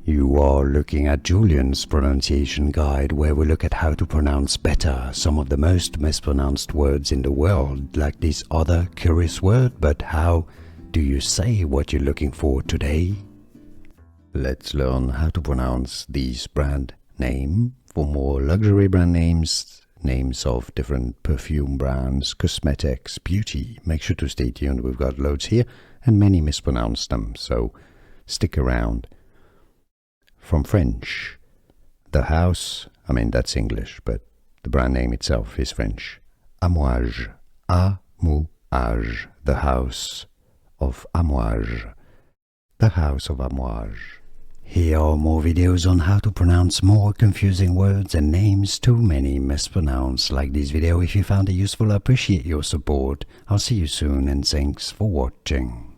You are looking at Julian's pronunciation guide, where we look at how to pronounce better some of the most mispronounced words in the world, like this other curious word. But how do you say what you're looking for today? Let's learn how to pronounce these brand name. For more luxury brand names, names of different perfume brands, cosmetics, beauty, make sure to stay tuned. We've got loads here and many mispronounce them, so stick around. From French, the house, that's English, but the brand name itself is French. Amouage, Amouage, the house of Amouage, the house of Amouage. Here are more videos on how to pronounce more confusing words and names too many mispronounced. Like this video if you found it useful. I appreciate your support. I'll see you soon and thanks for watching.